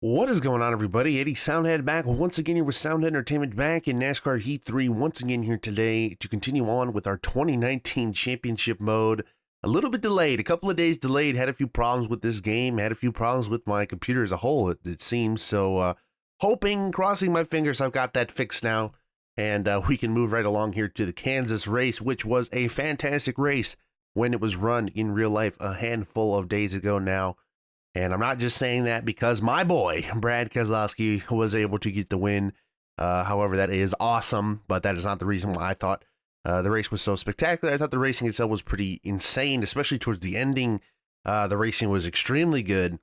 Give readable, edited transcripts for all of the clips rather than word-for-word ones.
What is going on, everybody? Eddie Soundhead back once again here with Soundhead Entertainment back in NASCAR Heat 3 once again here today to continue on with our 2019 championship mode. A little bit delayed, a couple of days delayed, had a few problems with this game, had a few problems with my computer as a whole, it seems. So hoping, crossing my fingers, I've got that fixed now. And we can move right along here to the Kansas race, which was a fantastic race when it was run in real life a handful of days ago now. And I'm not just saying that because my boy, Brad Keselowski, was able to get the win. However, that is awesome, but that is not the reason why I thought the race was so spectacular. I thought the racing itself was pretty insane, especially towards the ending. The racing was extremely good,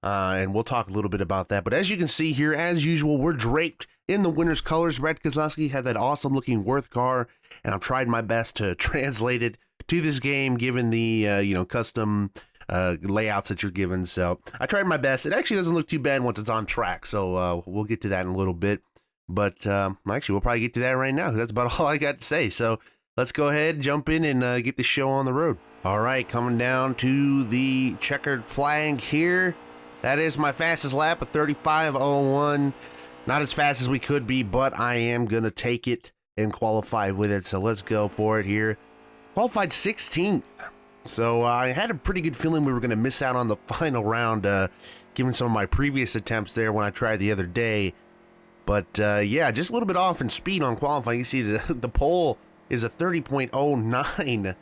and we'll talk a little bit about that. But as you can see here, as usual, we're draped in the winner's colors. Brad Keselowski had that awesome-looking Worth car, and I've tried my best to translate it to this game, given the custom layouts that you're given. So I tried my best. It actually doesn't look too bad once it's on track, so we'll get to that in a little bit. But actually, we'll probably get to that right now, because that's about all I got to say. So let's go ahead, jump in, and get the show on the road. All right, coming down to the checkered flag here. That is my fastest lap, a 35:01. Not as fast as we could be, but I am going to take it and qualify with it. So let's go for it here. Qualified 16th. So I had a pretty good feeling we were going to miss out on the final round, given some of my previous attempts there when I tried the other day. But yeah, just a little bit off in speed on qualifying. You see the pole is a 30.09.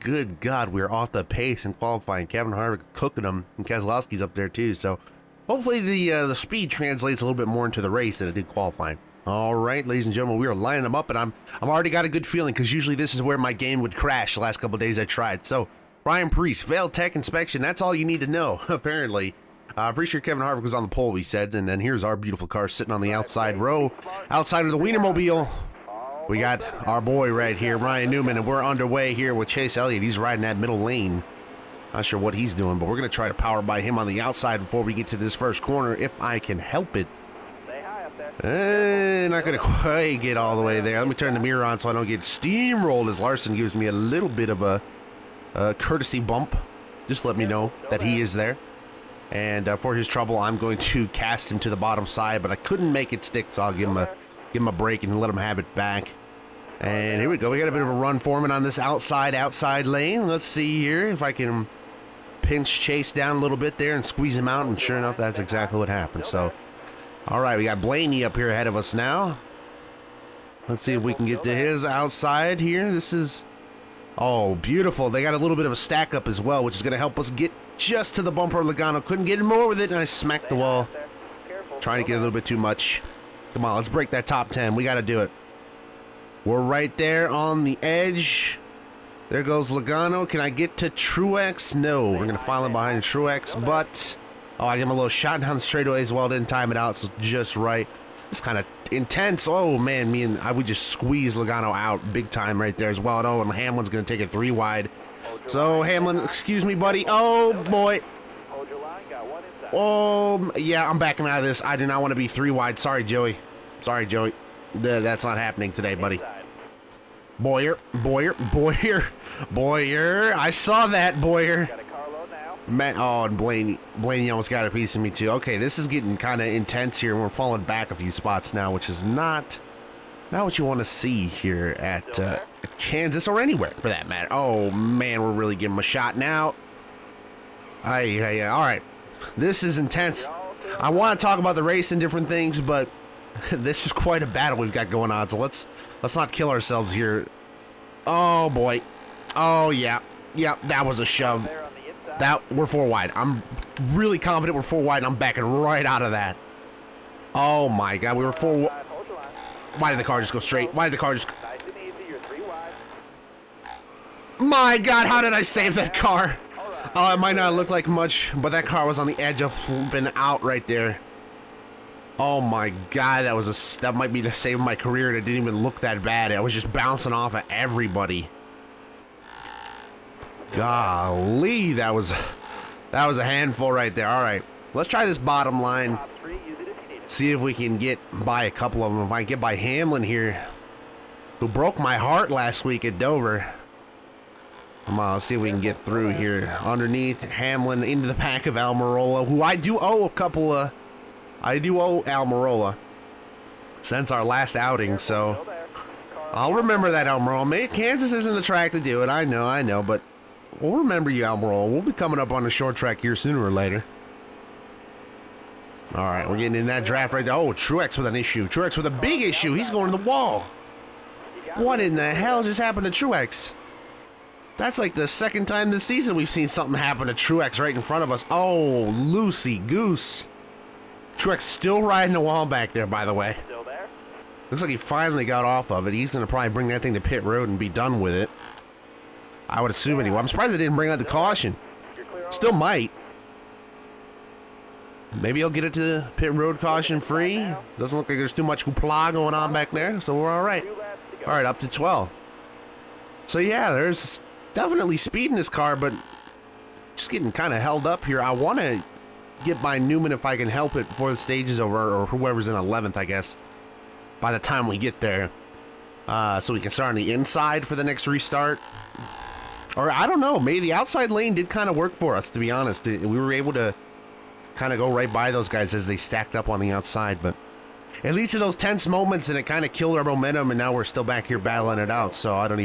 Good God, we're off the pace in qualifying. Kevin Harvick cooking them, and Keselowski's up there too. So hopefully the speed translates a little bit more into the race than it did qualifying. All right, ladies and gentlemen, we are lining them up, and I'm already got a good feeling, because usually this is where my game would crash the last couple of days I tried. So, Ryan Preece, failed tech inspection. That's all you need to know, apparently. Pretty sure Kevin Harvick was on the pole, he said, and then here's our beautiful car sitting on the outside row, outside of the Wienermobile. We got our boy right here, Ryan Newman, and we're underway here with Chase Elliott. He's riding that middle lane. Not sure what he's doing, but we're going to try to power by him on the outside before we get to this first corner, if I can help it. Not going to quite get all the way there. Let me turn the mirror on so I don't get steamrolled as Larson gives me a little bit of a courtesy bump. Just let me know that he is there. And for his trouble, I'm going to cast him to the bottom side, but I couldn't make it stick, so I'll give him a break and let him have it back. And here we go. We got a bit of a run for him on this outside lane. Let's see here if I can pinch Chase down a little bit there and squeeze him out, and sure enough, that's exactly what happened. So all right, we got Blaney up here ahead of us now. Let's see if we can get to his outside here. This is, oh, beautiful. They got a little bit of a stack up as well, which is going to help us get just to the bumper. Logano couldn't get in more with it, and I smacked the wall. Trying to get a little bit too much. Come on, let's break that top 10. We got to do it. We're right there on the edge. There goes Logano. Can I get to Truex? No, we're going to file in behind Truex, but oh, I gave him a little shot down the straightaway as well. Didn't time it out, so just right. It's kind of intense. Oh, man, I would just squeeze Logano out big time right there as well. Oh, and Hamlin's going to take it 3 wide. So, Hamlin, excuse me, buddy. Oh, boy. Oh, yeah, I'm backing out of this. I do not want to be 3 wide. Sorry, Joey. Sorry, Joey. That's not happening today, buddy. Boyer. I saw that, Boyer. Man, oh, and Blaney almost got a piece of me too. Okay, this is getting kind of intense here. We're falling back a few spots now, which is not what you want to see here at Kansas, or anywhere for that matter. Oh man, we're really giving him a shot now. All right, this is intense. I want to talk about the race and different things, but this is quite a battle we've got going on. So let's not kill ourselves here. Oh boy. Oh yeah, that was a shove. We're 4 wide. I'm really confident we're 4 wide, and I'm backing right out of that. Oh my God, we were 4. Why did the car just go straight? Why did the car just? My God, how did I save that car? Oh, it might not look like much, but that car was on the edge of flipping out right there. Oh my God, that might be the save of my career, and it didn't even look that bad. I was just bouncing off of everybody. Golly, that was a handful right there. All right, let's try this bottom line. See if we can get by a couple of them. If I can get by Hamlin here, who broke my heart last week at Dover. Come on, let's see if we can get through here. Underneath Hamlin into the pack of Almirola, who I do owe a couple of I do owe Almirola since our last outing, so I'll remember that, Almirola. Maybe Kansas isn't the track to do it. I know, but we'll remember you, Almirola. We'll be coming up on a short track here sooner or later. All right, we're getting in that draft right there. Oh, Truex with an issue. Truex with a big issue. He's going to the wall. What in the hell just happened to Truex? That's like the second time this season we've seen something happen to Truex right in front of us. Oh, loosey goose. Truex still riding the wall back there, by the way. Still there? Looks like he finally got off of it. He's going to probably bring that thing to pit road and be done with it. I would assume anyway. I'm surprised they didn't bring out the caution. Still might. Maybe he'll get it to pit road caution free. Doesn't look like there's too much hoopla going on back there, so we're all right. All right, up to 12. So yeah, there's definitely speed in this car, but just getting kind of held up here. I want to get by Newman if I can help it before the stage is over, or whoever's in 11th, I guess, by the time we get there. So we can start on the inside for the next restart. Or I don't know, maybe the outside lane did kind of work for us, to be honest. We were able to kind of go right by those guys as they stacked up on the outside, but it leads to those tense moments and it kind of killed our momentum, and now we're still back here battling it out. So I don't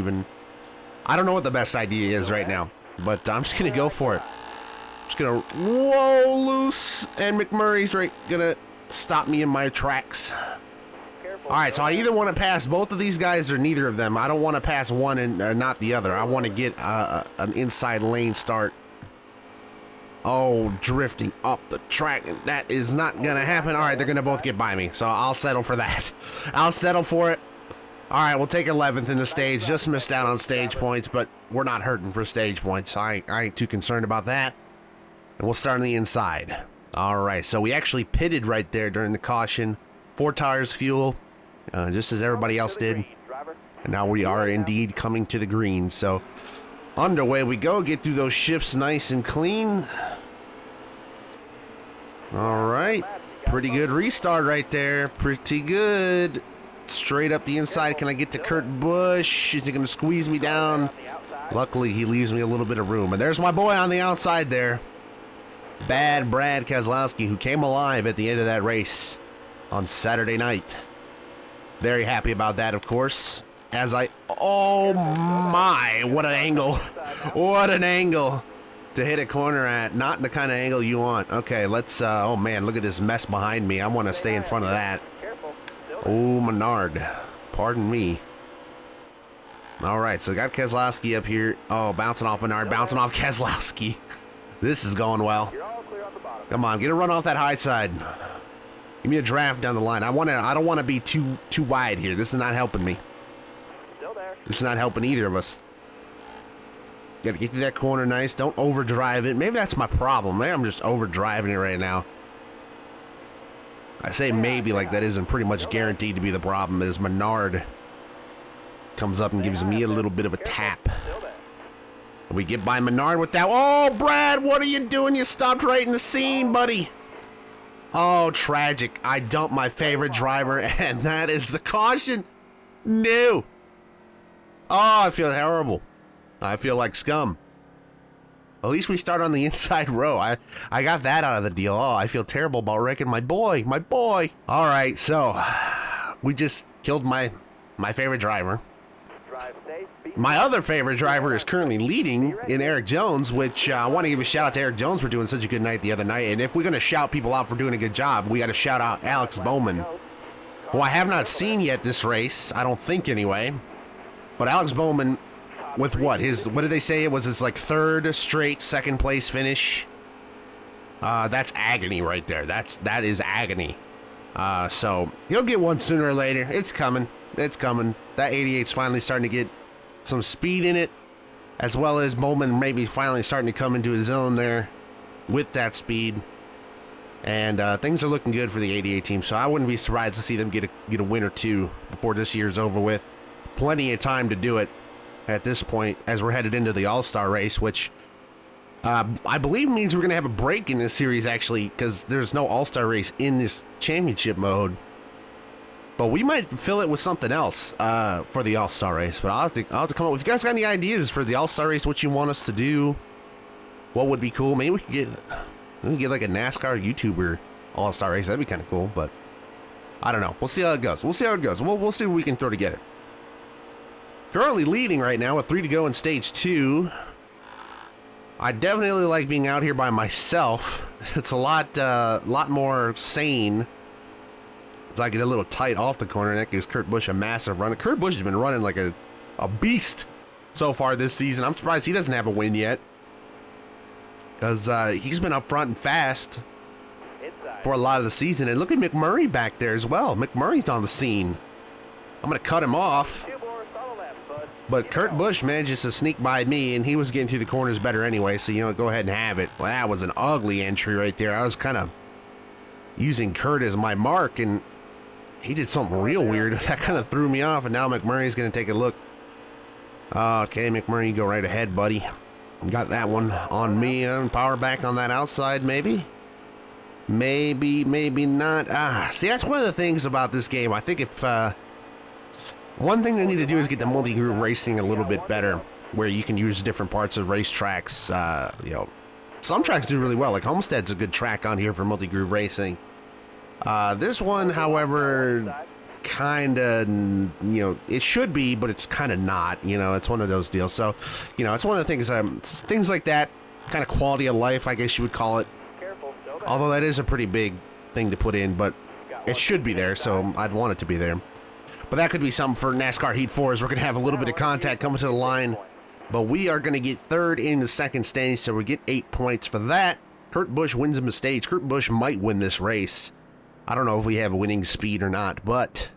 know what the best idea is right now, but I'm just gonna go for it. Just gonna whoa loose, and McMurray's right gonna stop me in my tracks. All right, so I either want to pass both of these guys or neither of them. I don't want to pass one and not the other. I want to get an inside lane start. Oh, drifting up the track, and that is not going to happen. All right, they're going to both get by me, so I'll settle for that. I'll settle for it. All right, we'll take 11th in the stage. Just missed out on stage points, but we're not hurting for stage points, so I ain't too concerned about that. And we'll start on the inside. All right, so we actually pitted right there during the caution. 4 tires fuel, just as everybody else did. And now we are indeed coming to the green, so underway we go. Get through those shifts nice and clean. All right, pretty good restart right there. Pretty good. Straight up the inside. Can I get to Kurt Busch? Is he going to squeeze me down? Luckily, he leaves me a little bit of room. And there's my boy on the outside there. Bad Brad Keselowski, who came alive at the end of that race on Saturday night. Very happy about that, of course. Oh my, what an angle. What an angle to hit a corner at. Not the kind of angle you want. Okay, let's, oh man, look at this mess behind me. I want to stay in front of that. Oh, Menard. Pardon me. All right, so got Keselowski up here. Oh, bouncing off Menard, bouncing off Keselowski. This is going well. Come on, get a run off that high side. Give me a draft down the line. I don't want to be too wide here. This is not helping me. This is not helping either of us. Got to get through that corner nice. Don't overdrive it. Maybe that's my problem. Maybe I'm just overdriving it right now. I say maybe like that isn't pretty much guaranteed to be the problem, as Menard comes up and gives me a little bit of a tap. We get by Menard with that. Oh, Brad, what are you doing? You stopped right in the seam, buddy. Oh, tragic. I dumped my favorite driver, and that is the caution. No. Oh, I feel horrible. I feel like scum. At least we start on the inside row. I got that out of the deal. Oh, I feel terrible about wrecking my boy. My boy. All right, so we just killed my favorite driver. My other favorite driver is currently leading in Eric Jones, which I want to give a shout out to Eric Jones for doing such a good night the other night. And if we're going to shout people out for doing a good job, we got to shout out Alex Bowman, who I have not seen yet this race. I don't think anyway. But Alex Bowman, with what did they say? It was his like third straight second place finish. That's agony right there. That is agony. So he'll get one sooner or later. It's coming. It's coming. That 88's finally starting to get some speed in it, as well as Bowman maybe finally starting to come into his own there with that speed. And things are looking good for the 88 team, so I wouldn't be surprised to see them get a win or two before this year's over with. Plenty of time to do it at this point as we're headed into the All-Star race, which I believe means we're going to have a break in this series, actually, because there's no All-Star race in this championship mode. But we might fill it with something else for the All-Star race. But I'll have to come up with. If you guys got any ideas for the All-Star race, what you want us to do, what would be cool? Maybe we could get like a NASCAR YouTuber all-star race. That'd be kind of cool, but I don't know. We'll see how it goes. We'll see how it goes. We'll see what we can throw together. Currently leading right now with 3 to go in stage 2. I definitely like being out here by myself. It's a lot more sane. As I get a little tight off the corner, and that gives Kurt Busch a massive run. Kurt Busch has been running like a beast so far this season. I'm surprised he doesn't have a win yet, because he's been up front and fast for a lot of the season. And look at McMurray back there as well. McMurray's on the scene. I'm going to cut him off. But Kurt Busch manages to sneak by me, and he was getting through the corners better anyway, so, you know, go ahead and have it. Well, that was an ugly entry right there. I was kind of using Kurt as my mark, and he did something real weird. That kind of threw me off, and now McMurray's going to take a look. Okay, McMurray, you go right ahead, buddy. Got that one on me. Power back on that outside, maybe? Maybe not. See, that's one of the things about this game. I think if... one thing they need to do is get the multi-groove racing a little bit better, where you can use different parts of racetracks. You know, some tracks do really well, like Homestead's a good track on here for multi-groove racing. This one, however, kind of, you know, it should be, but it's kind of not. You know, it's one of those deals. So, you know, it's one of the things, things like that, kind of quality of life, I guess you would call it. Although that is a pretty big thing to put in, but it should be there, so I'd want it to be there. But that could be something for NASCAR Heat 4, as we're going to have a little bit of contact coming to the line. But we are going to get third in the second stage, so we get 8 points for that. Kurt Busch wins him a stage. Kurt Busch might win this race. I don't know if we have winning speed or not, but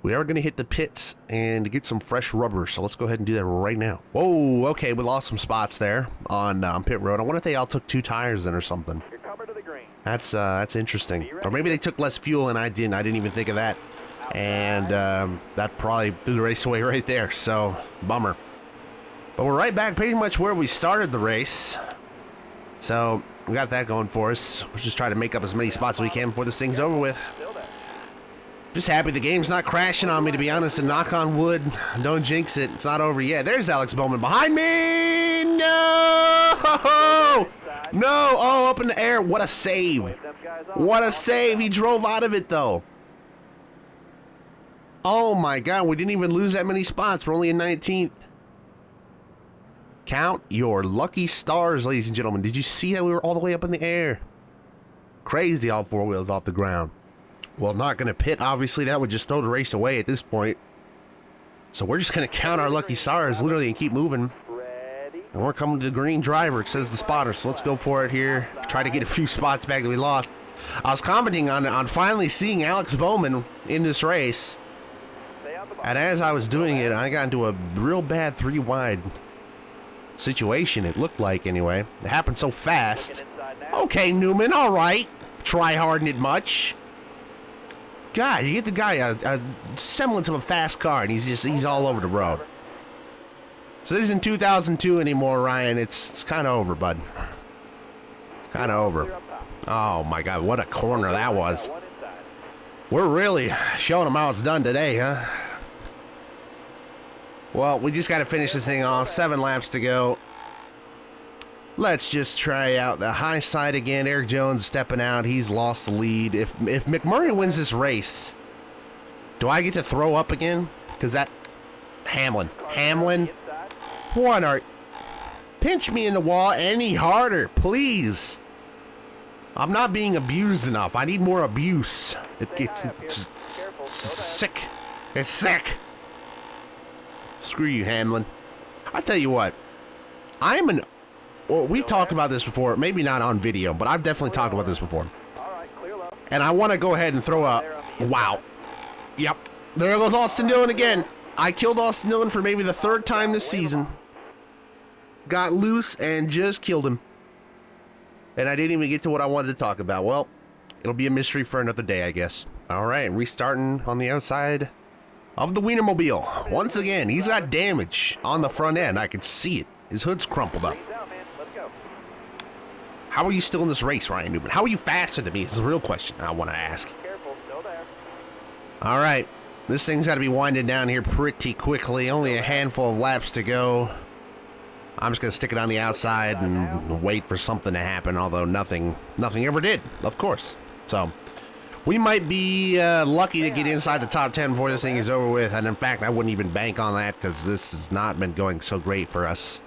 we are going to hit the pits and get some fresh rubber. So let's go ahead and do that right now. Whoa, okay, we lost some spots there on pit road. I wonder if they all took 2 tires in or something. That's interesting. Or maybe they took less fuel and I didn't. I didn't even think of that. And that probably threw the race away right there, so bummer. But we're right back pretty much where we started the race. So we got that going for us. We're just trying to make up as many spots as we can before this thing's over with. Just happy the game's not crashing on me, to be honest, and knock on wood. Don't jinx it. It's not over yet. There's Alex Bowman behind me! No! No! Oh, up in the air. What a save. What a save. He drove out of it, though. Oh my God, we didn't even lose that many spots. We're only in 19th. Count your lucky stars, ladies and gentlemen. Did you see that we were all the way up in the air? Crazy, all 4 wheels off the ground. Well, not going to pit, obviously. That would just throw the race away at this point. So we're just going to count our lucky stars, literally, and keep moving. And we're coming to the green driver, it says the spotter. So let's go for it here. Try to get a few spots back that we lost. I was commenting on finally seeing Alex Bowman in this race. And as I was doing it, I got into a real bad 3-wide situation, it looked like, anyway. It happened so fast. Okay, Newman, all right. Try harding it much. God, you get the guy a semblance of a fast car, and he's all over the road. So this isn't 2002 anymore, Ryan. It's kind of over, bud. It's kind of over. Oh, my God, what a corner that was. We're really showing them how it's done today, huh? Well, we just got to finish this thing off. 7 laps to go. Let's just try out the high side again. Eric Jones stepping out. He's lost the lead. If McMurray wins this race, do I get to throw up again? Because that... Hamlin. What are... Pinch me in the wall any harder, please. I'm not being abused enough. I need more abuse. It's sick. It's sick. Screw you, Hamlin. I tell you what, well, we've talked about this before, maybe not on video, but I've definitely talked about this before. And I want to go ahead and throw up. Wow. Yep. There goes Austin Dillon again. I killed Austin Dillon for maybe the 3rd time this season. Got loose and just killed him. And I didn't even get to what I wanted to talk about. Well, it'll be a mystery for another day, I guess. All right, restarting on the outside of the Wienermobile. Once again, he's got damage on the front end. I can see it. His hood's crumpled up. How are you still in this race, Ryan Newman? How are you faster than me? It's the real question I want to ask. All right. This thing's got to be winding down here pretty quickly. Only a handful of laps to go. I'm just going to stick it on the outside and wait for something to happen, although nothing ever did, of course. So we might be lucky to get inside the top 10 before this thing is over with. And in fact, I wouldn't even bank on that because this has not been going so great for us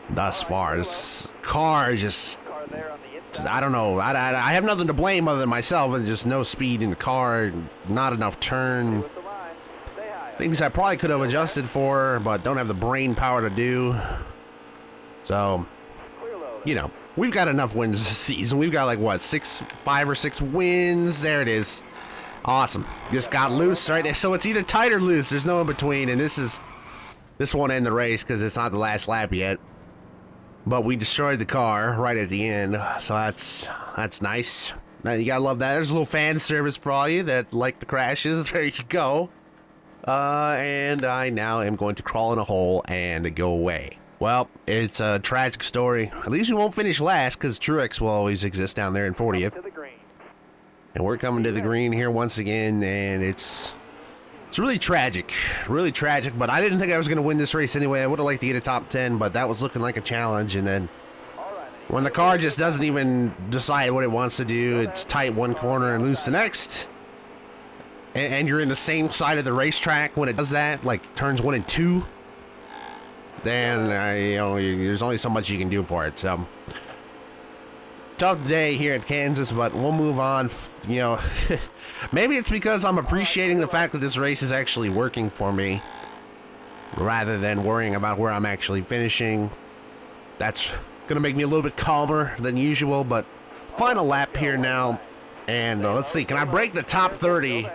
thus far. This car is just, I don't know. I have nothing to blame other than myself, and just no speed in the car, not enough turn. Things I probably could have adjusted for, but don't have the brain power to do. So, you know, we've got enough wins this season. We've got like, what, 5 or 6 wins? There it is. Awesome. Just got loose, right? So it's either tight or loose. There's no in between, and this won't end the race because it's not the last lap yet. But we destroyed the car right at the end, so that's nice. Now, you gotta love that. There's a little fan service for all you that like the crashes. There you go. And I now am going to crawl in a hole and go away. Well, it's a tragic story. At least we won't finish last, because Truex will always exist down there in 40th. And we're coming to the green here once again, and it's really tragic. Really tragic, but I didn't think I was going to win this race anyway. I would have liked to get a top 10, but that was looking like a challenge. And then when the car just doesn't even decide what it wants to do, it's tight one corner and loose the next. And you're in the same side of the racetrack when it does that, like turns 1 and 2. Then, there's only so much you can do for it. So, tough day here at Kansas, but we'll move on. You know, maybe it's because I'm appreciating the fact that this race is actually working for me, rather than worrying about where I'm actually finishing. That's going to make me a little bit calmer than usual, but final lap here now. And let's see, can I break the top 30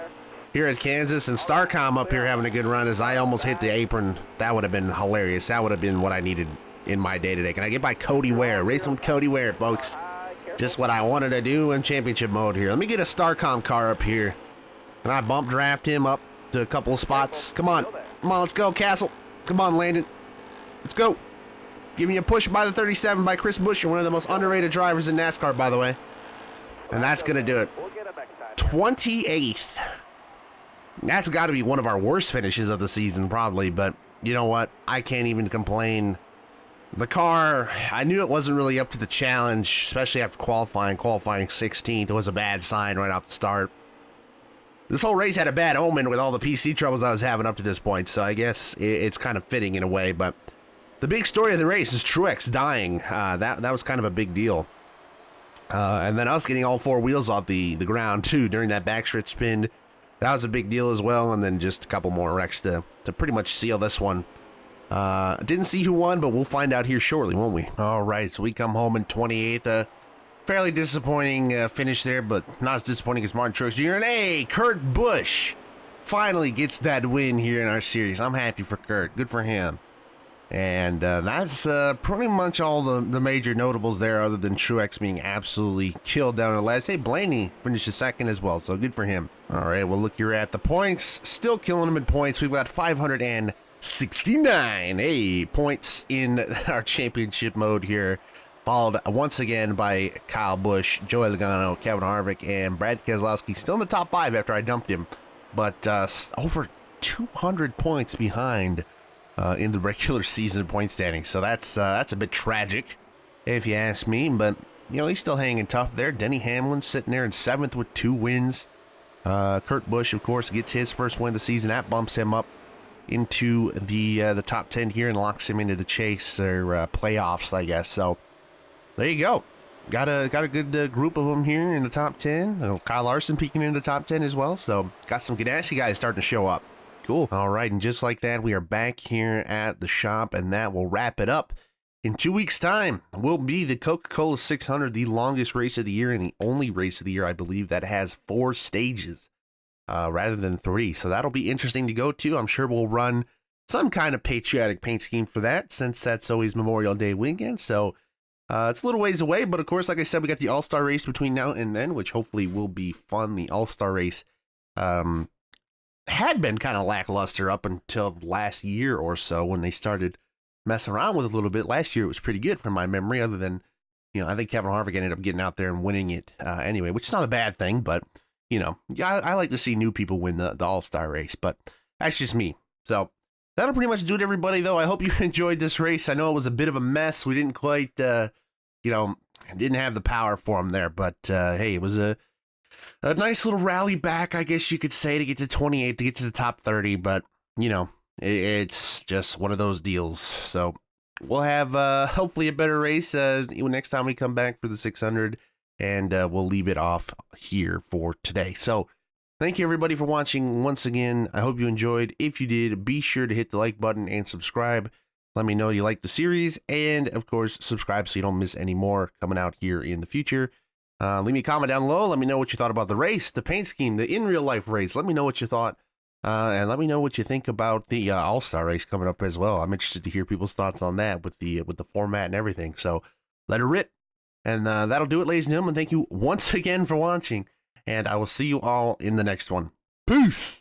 here at Kansas? And Starcom up here having a good run as I almost hit the apron. That would have been hilarious. That would have been what I needed in my day-to-day. Can I get by Cody Ware? Racing with Cody Ware, folks. Just what I wanted to do in championship mode here. Let me get a Starcom car up here. And I bump draft him up to a couple of spots. Come on. Come on, let's go, Castle. Come on, Landon. Let's go. Give me a push by the 37 by Chris Buescher, one of the most underrated drivers in NASCAR, by the way. And that's going to do it. 28th. That's got to be one of our worst finishes of the season, probably. But you know what? I can't even complain. The car, I knew it wasn't really up to the challenge, especially after qualifying. Qualifying 16th was a bad sign right off the start. This whole race had a bad omen with all the PC troubles I was having up to this point, so I guess it's kind of fitting in a way. But the big story of the race is Truex dying. That was kind of a big deal. And then us getting all 4 wheels off the ground, too, during that backstretch spin. That was a big deal as well, and then just a couple more wrecks to pretty much seal this one. Didn't see who won, but we'll find out here shortly, won't we? All right, so we come home in 28th. Fairly disappointing finish there, but not as disappointing as Martin Truex Jr. And hey, Kurt Busch finally gets that win here in our series. I'm happy for Kurt. Good for him. And that's pretty much all the major notables there, other than Truex being absolutely killed down in the last. Hey, Blaney finished second as well, so good for him. All right, well, look, you're at the points. Still killing him in points. We've got 569 points in our championship mode here. Followed once again by Kyle Busch, Joey Logano, Kevin Harvick, and Brad Keselowski. Still in the top 5 after I dumped him, but over 200 points behind in the regular season point standings. So that's a bit tragic, if you ask me. But you know, he's still hanging tough there. Denny Hamlin sitting there in 7th with 2 wins. Kurt Busch, of course, gets his first win of the season. That bumps him up into the top 10 here and locks him into the chase or playoffs, I guess. So there you go. Got a good group of them here in the top 10. Kyle Larson peeking into the top 10 as well. So got some Ganassi guys starting to show up. Cool. All right, and just like that, we are back here at the shop, and that will wrap it up. In 2 weeks' time, will be the Coca-Cola 600, the longest race of the year and the only race of the year, I believe, that has 4 stages rather than 3. So that'll be interesting to go to. I'm sure we'll run some kind of patriotic paint scheme for that, since that's always Memorial Day weekend. So it's a little ways away, but of course, like I said, we got the All-Star race between now and then, which hopefully will be fun. The All-Star race had been kind of lackluster up until last year or so when they started messing around with it a little bit. Last year it was pretty good from my memory, other than, you know, I think Kevin Harvick ended up getting out there and winning it anyway, which is not a bad thing, but, you know, yeah, I like to see new people win the All-Star race, but that's just me. So that'll pretty much do it, everybody, though. I hope you enjoyed this race. I know it was a bit of a mess. We didn't quite, you know, didn't have the power for them there, but hey, it was a a nice little rally back, I guess you could say, to get to 28, to get to the top 30. But, you know, it's just one of those deals. So we'll have hopefully a better race next time we come back for the 600. And we'll leave it off here for today. So thank you, everybody, for watching once again. I hope you enjoyed. If you did, be sure to hit the like button and subscribe. Let me know you like the series. And, of course, subscribe so you don't miss any more coming out here in the future. Leave me a comment down below. Let me know what you thought about the race, the paint scheme, the in-real-life race. Let me know what you thought. And let me know what you think about the All-Star race coming up as well. I'm interested to hear people's thoughts on that with the format and everything. So let her rip. And that'll do it, ladies and gentlemen. Thank you once again for watching. And I will see you all in the next one. Peace!